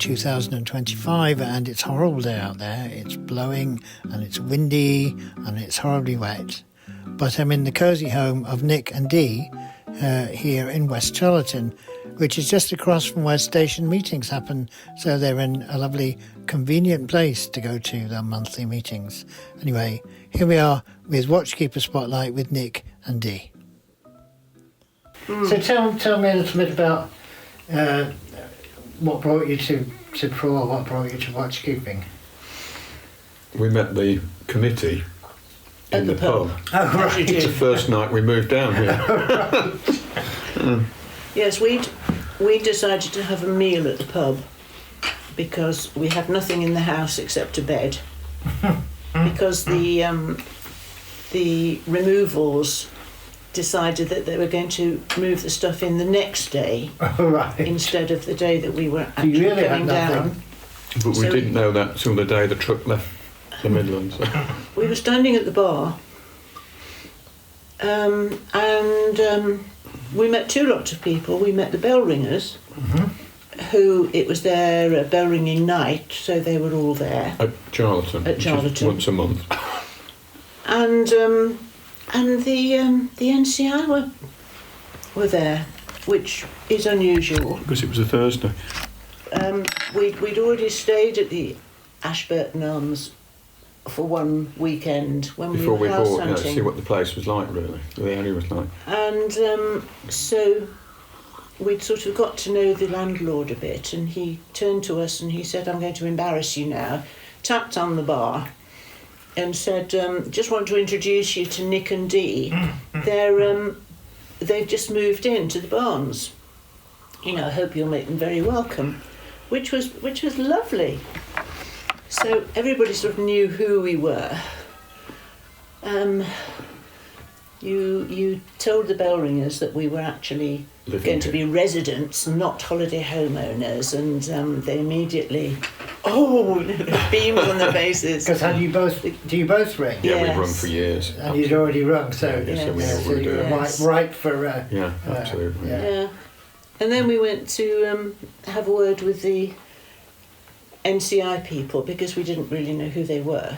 2025 and it's a horrible day out there. It's blowing and it's windy and it's horribly wet. But I'm in the cosy home of Nick and Dee here in West Charlton, which is just across from where station meetings happen. So they're in a lovely, convenient place to go to their monthly meetings. Anyway, here we are with Watchkeeper Spotlight with Nick and Dee. So tell me a little bit about what brought you to Povall, what brought you to watchkeeping? We met the committee in the pub. Oh, right. It's the first night we moved down here. Yes, we decided to have a meal at the pub because we had nothing in the house except a bed. Because the removals decided that they were going to move the stuff in the next day instead of the day that we were actually coming down. But we didn't know that until the day the truck left the Midlands. We were standing at the bar and we met two lots of people. We met the bellringers, who it was their bell ringing night, so they were all there. At Charlton. Once a month. And the NCI were there, which is unusual. Because it was a Thursday. We'd already stayed at the Ashburton Arms for one weekend when Before we were house bought, hunting. see what the place was like, really, the area was like. And so we'd sort of got to know the landlord a bit, and he turned to us and he said, "I'm going to embarrass you now," tapped on the bar and said, "Just want to introduce you to Nick and Dee. They've just moved into the Barns. You know, I hope you'll make them very welcome," which was lovely. So everybody sort of knew who we were. You told the bellringers that we were actually going to be residents, not holiday homeowners, and they immediately, beamed on their faces. Because do you both ring? Yeah, Yes. we've rung for years. And you'd already rung, so so we know what we're doing. Right for... Yeah, absolutely. Yeah. And then we went to have a word with the NCI people because we didn't really know who they were,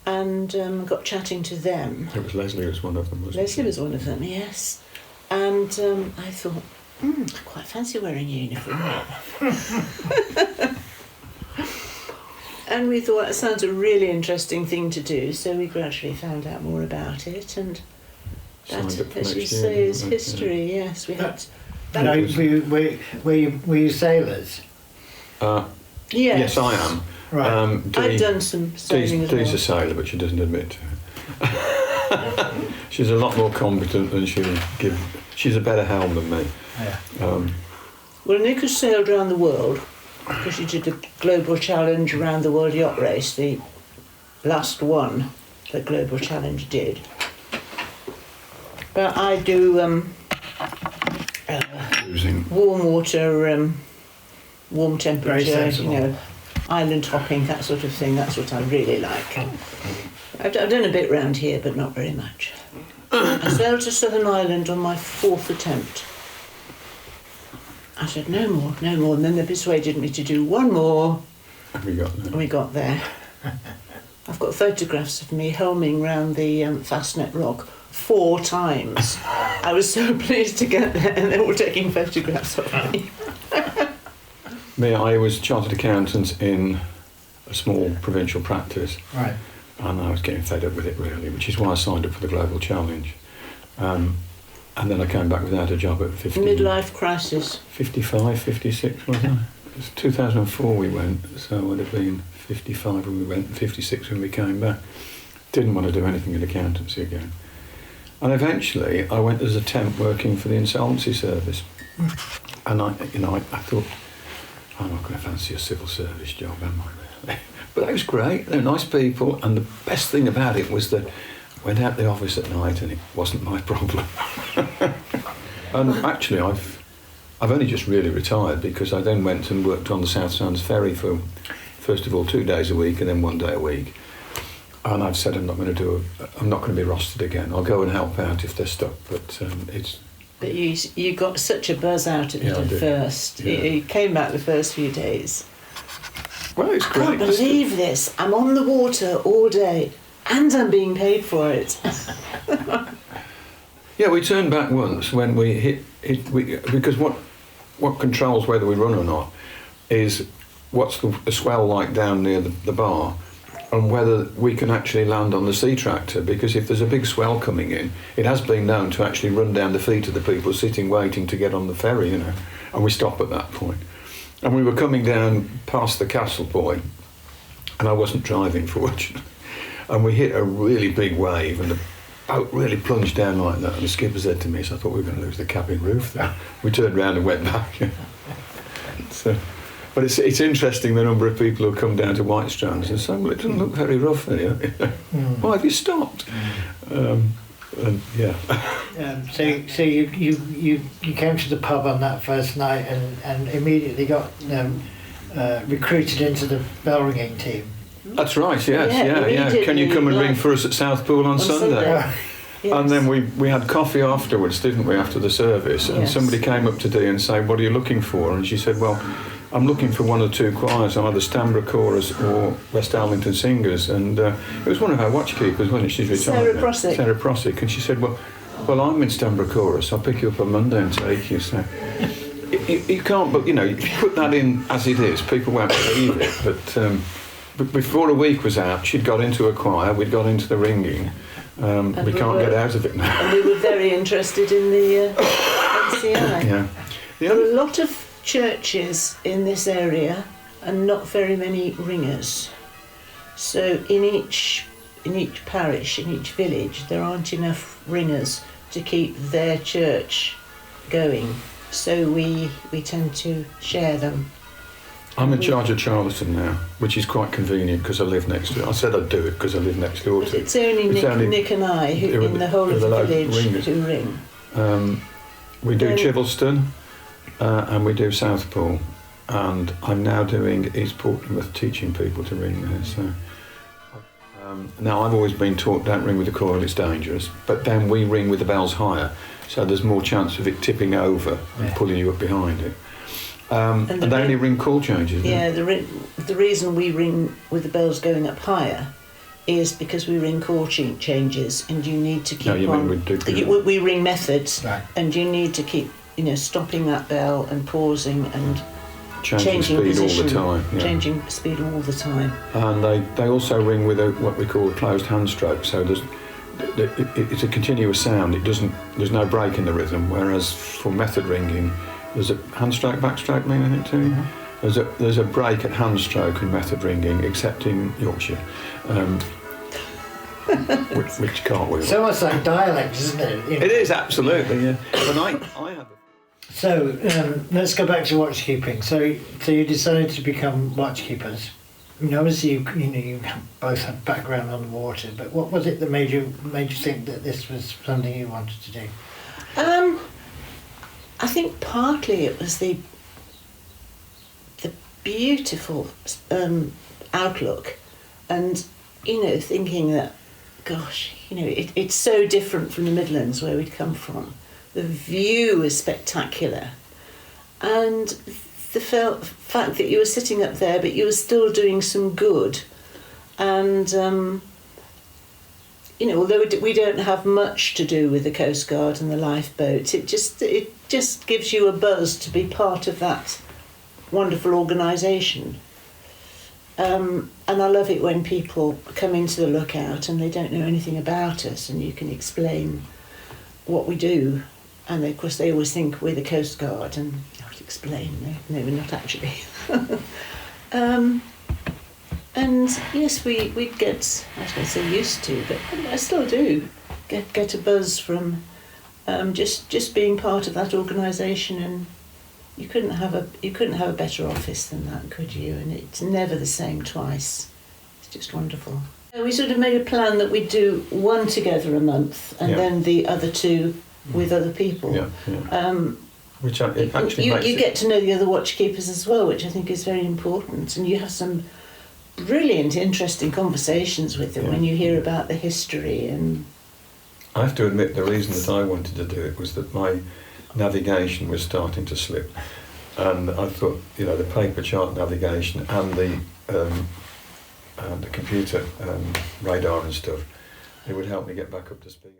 and got chatting to them. It was Leslie was one of them, wasn't Leslie was one of them, yes. And I thought, I quite fancy wearing a uniform. And we thought that sounds a really interesting thing to do, so we gradually found out more about it, and that, as you say, is history. Yeah. Yes, we had. Were you sailors? Yes, I am. Right. I've done some sailing as well. Dee's a sailor, but she doesn't admit to it. She's a lot more competent than she would give. She's a better helm than me. Yeah. Well, Nick has sailed around the world because she did the Global Challenge around the world yacht race, the last one that Global Challenge did. But I do warm water, warm temperature, island hopping, that sort of thing. That's what I really like. I've done a bit round here, but not very much. I sailed to Southern Ireland on my 4th attempt. I said, no more, and then they persuaded me to do one more. And we got there. And we got there. I've got photographs of me helming round the Fastnet Rock 4 times. I was so pleased to get there, and they were all taking photographs of me. I was chartered accountant in a small provincial practice. Right. And I was getting fed up with it, really, which is why I signed up for the Global Challenge. And then I came back without a job at 50. Midlife crisis. 55, 56, wasn't I? It was 2004 we went, so I would have been 55 when we went, 56 when we came back. Didn't want to do anything in accountancy again. And eventually I went as a temp working for the Insolvency Service. And I thought, I'm not going to fancy a civil service job, am I really? But that was great, they were nice people, and the best thing about it was that I went out the office at night and it wasn't my problem. And actually I've only just really retired because I then went and worked on the South Sands Ferry for, first of all, 2 days a week and then 1 day a week. And I've said I'm not going to be rostered again. I'll go and help out if they're stuck, but it's... But you got such a buzz out of it at first. Yeah. You came back the first few days. Well, it's I great. can't believe this. I'm on the water all day and I'm being paid for it. Yeah, we turned back once when we hit because what controls whether we run or not is what's the swell like down near the bar, and whether we can actually land on the sea tractor, because if there's a big swell coming in, it has been known to actually run down the feet of the people sitting waiting to get on the ferry, you know, and we stop at that point. And we were coming down past the Castle Point, and I wasn't driving, fortunately, and we hit a really big wave, and the boat really plunged down like that, and the skipper said to me, so I thought we were going to lose the cabin roof there. We turned around and went back. So, but it's interesting the number of people who come down to White Strands and say, well, it doesn't look very rough there. Why have you stopped? And yeah. So you came to the pub on that first night and immediately got recruited into the bell ringing team. That's right, yeah. Can you come and ring for us at Southpool on Sunday? Yes. And then we had coffee afterwards, didn't we, after the service? And somebody came up to Dee and said, what are you looking for? And she said, well, I'm looking for one or two choirs, either Stanborough Chorus or West Almington Singers. And it was one of our watchkeepers, wasn't it? She's retired. Sarah Prosick. And she said, well, I'm in Stanborough Chorus. I'll pick you up on Monday and take you. So you can't, but, you know, if you put that in as it is, people won't believe it. But before a week was out, she'd got into a choir, we'd got into the ringing. We can't get out of it now. And we were very interested in the NCI. Yeah. There are a lot of churches in this area and not very many ringers. So in each parish, in each village, there aren't enough ringers to keep their church going. So we tend to share them. I'm in charge of Charlton now, which is quite convenient because I live next to it. I said I'd do it because I live next door to it. It's only Nick and I who in the whole of the village who ring. We do Chivelston and we do Southpool, and I'm now doing East Portsmouth, teaching people to ring there. So now I've always been taught don't ring with the coil, it's dangerous, but then we ring with the bells higher, so there's more chance of it tipping over and pulling you up behind it. And they only ring call changes. Yeah, the reason we ring with the bells going up higher is because we ring call changes, and you need to keep on. We ring methods, right. And you need to keep, stopping that bell and pausing and changing speed position, all the time. Yeah. Changing speed all the time. And they also ring with what we call a closed hand stroke. So it's a continuous sound. There's no break in the rhythm. Whereas for method ringing, there's a hand stroke, backstroke mean anything to you? Mm-hmm. There's a break at hand stroke in method ringing, except in Yorkshire, which can't we? It's almost like dialect, isn't it? It is, absolutely, yeah. But I have it. So let's go back to watchkeeping. So you decided to become watchkeepers. Obviously you both had background on the water, but what was it that made you think that this was something you wanted to do? I think partly it was the beautiful outlook, and thinking that, gosh, it's so different from the Midlands where we'd come from. The view was spectacular, and the fact that you were sitting up there but you were still doing some good, and although we don't have much to do with the Coast Guard and the lifeboats, it just gives you a buzz to be part of that wonderful organisation. And I love it when people come into the lookout and they don't know anything about us, and you can explain what we do. And of course they always think we're the Coast Guard, and I'll explain. No, we're not actually. And yes, we get, I was going to say used to, but I still do get a buzz from just being part of that organisation, and you couldn't have a better office than that, could you? And it's never the same twice. It's just wonderful. We sort of made a plan that we'd do one together a month, and then the other two with other people. Which actually you get to know the other watchkeepers as well, which I think is very important, and you have some brilliant, interesting conversations with them when you hear about the history. And I have to admit, the reason that I wanted to do it was that my navigation was starting to slip. And I thought, you know, the paper chart navigation and the computer radar and stuff, it would help me get back up to speed.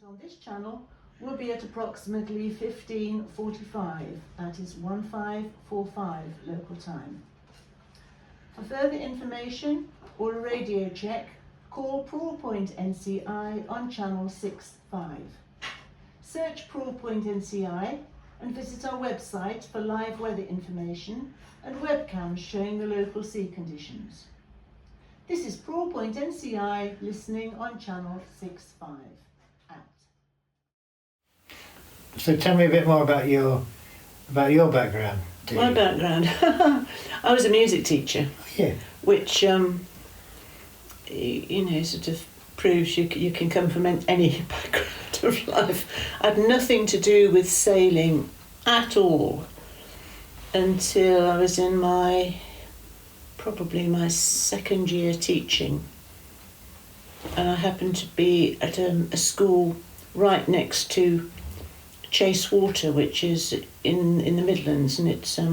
On this channel will be at approximately 15:45, that is 1545 local time. For further information or a radio check, call Prawpoint NCI on channel 65. Search Prawpoint NCI and visit our website for live weather information and webcams showing the local sea conditions. This is Prawpoint NCI listening on channel 65. Out. So tell me a bit more about your background. My background, I was a music teacher, Yeah. which you know, sort of proves you can come from any background of life. I had nothing to do with sailing at all until I was in probably my second year teaching, and I happened to be at a school right next to Chase Water, which is in the Midlands, and it's a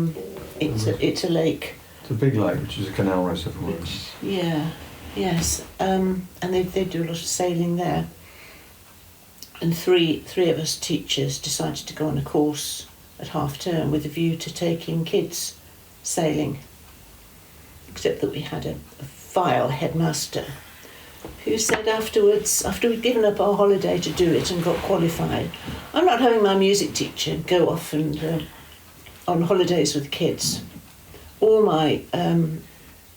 lake. It's a big lake, which is a canal reservoir. Yeah, yes, and they do a lot of sailing there. And three of us teachers decided to go on a course at half term with a view to taking kids sailing. Except that we had a vile headmaster who said afterwards, after we'd given up our holiday to do it and got qualified, I'm not having my music teacher go off and on holidays with kids, or my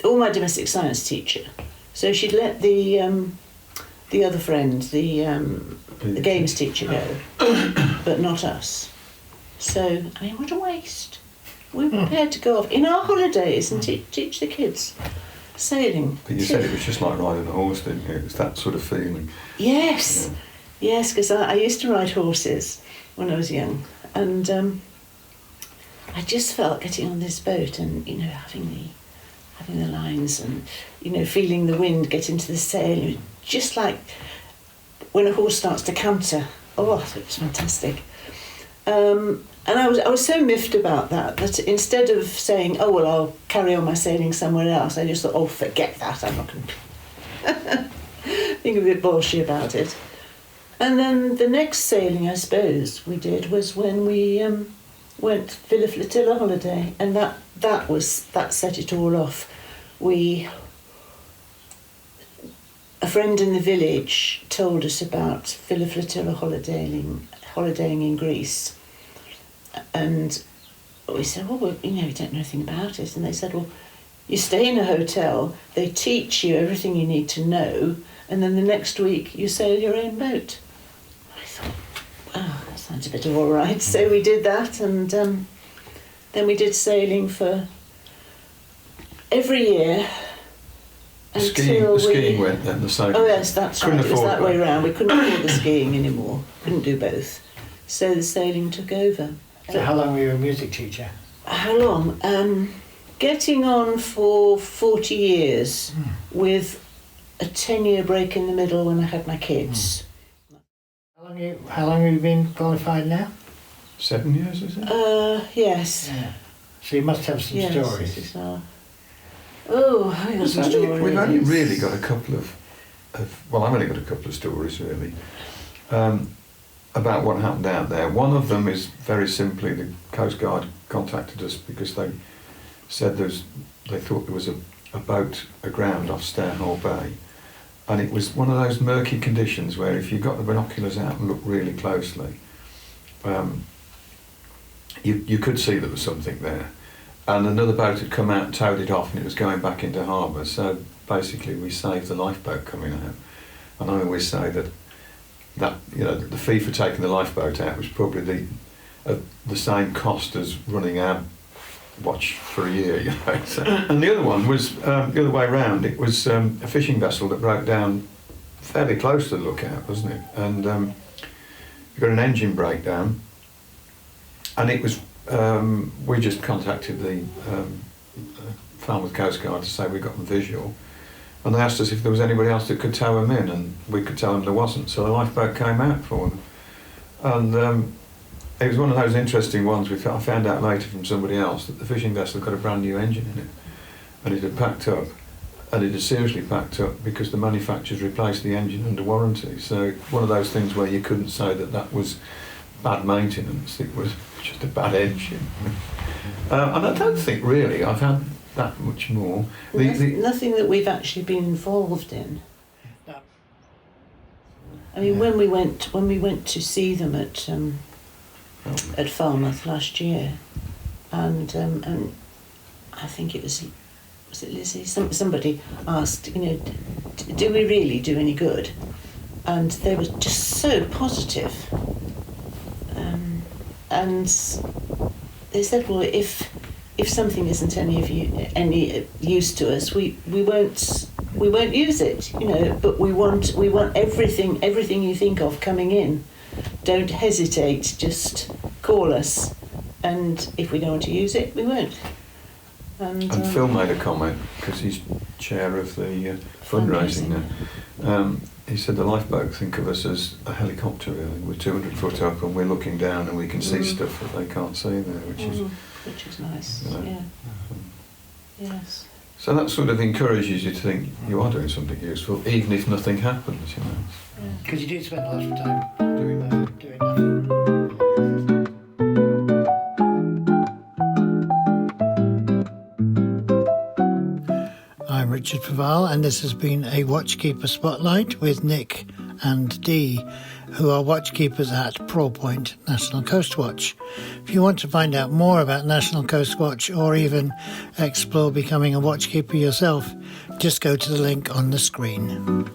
domestic science teacher. So she'd let the other friend, the games teacher, go, but not us. So, I mean, what a waste. We were prepared to go off in our holidays and teach the kids sailing. But you said it was just like riding a horse, didn't you? It was that sort of feeling. Yes, Yeah. yes, because I used to ride horses when I was young, and I just felt getting on this boat and, you know, having the lines and, you know, feeling the wind get into the sail, just like when a horse starts to canter. Oh, it was fantastic. And I was so miffed about that instead of saying, oh, well, I'll carry on my sailing somewhere else, I just thought, oh, forget that, I'm not going to think a bit bolshy about it. And then the next sailing, I suppose, we did was when we went Villa Flotilla holiday, and that set it all off. A friend in the village told us about Villa Flotilla holidaying in Greece. And we said, well, you know, we don't know anything about it. And they said, well, you stay in a hotel, they teach you everything you need to know, and then the next week you sail your own boat. I thought, wow, that sounds a bit all right. So we did that, and then we did sailing for every year. The skiing went then, the sailing. Oh yes, that's right, it was that way round. We couldn't afford the skiing anymore, couldn't do both. So the sailing took over. So how long were you a music teacher? How long? Getting on for 40 years with a 10-year break in the middle when I had my kids. How long have you been qualified now? 7 years, is it? Yes. Yeah. So you must have some stories. I got some stories. We've only really got a couple of well, I've only got a couple of stories really. About what happened out there. One of them is very simply the Coast Guard contacted us because they said they thought there was a boat aground off Stairhole Bay, and it was one of those murky conditions where if you got the binoculars out and looked really closely, you could see there was something there. And another boat had come out and towed it off and it was going back into harbour, so basically we saved the lifeboat coming out. And I always say that you know, the fee for taking the lifeboat out was probably the same cost as running our watch for a year, you know. So, and the other one was the other way round. It was a fishing vessel that broke down fairly close to the lookout, wasn't it? And we got an engine breakdown, and it was we just contacted the Falmouth Coast Guard to say we got them visual. And they asked us if there was anybody else that could tow them in, and we could tell them there wasn't. So the lifeboat came out for them. And It was one of those interesting ones. I found out later from somebody else that the fishing vessel had got a brand new engine in it, and it had packed up, and it had seriously packed up because the manufacturers replaced the engine under warranty. So one of those things where you couldn't say that was bad maintenance, it was just a bad engine. And I don't think really I've had that much more. Nothing that we've actually been involved in. I mean, when we went to see them at Falmouth last year, and I think it was it Lizzie? Somebody asked, you know, do we really do any good? And they were just so positive. And they said, well, if something isn't any use to us, we won't use it, you know. But we want everything you think of coming in. Don't hesitate, just call us, and if we don't want to use it, we won't. And Phil made a comment, because he's chair of the fundraising now. He said the lifeboat think of us as a helicopter, really. We're 200 foot up and we're looking down and we can see stuff that they can't see there, which is nice. You know, yeah. Yes. So that sort of encourages you to think you are doing something useful, even if nothing happens, you know. Because you do spend a lot of time doing nothing. I'm Richard Povall, and this has been a Watchkeeper Spotlight with Nick and Dee, who are watchkeepers at Praw Point National Coast Watch. If you want to find out more about National Coast Watch, or even explore becoming a watchkeeper yourself, just go to the link on the screen.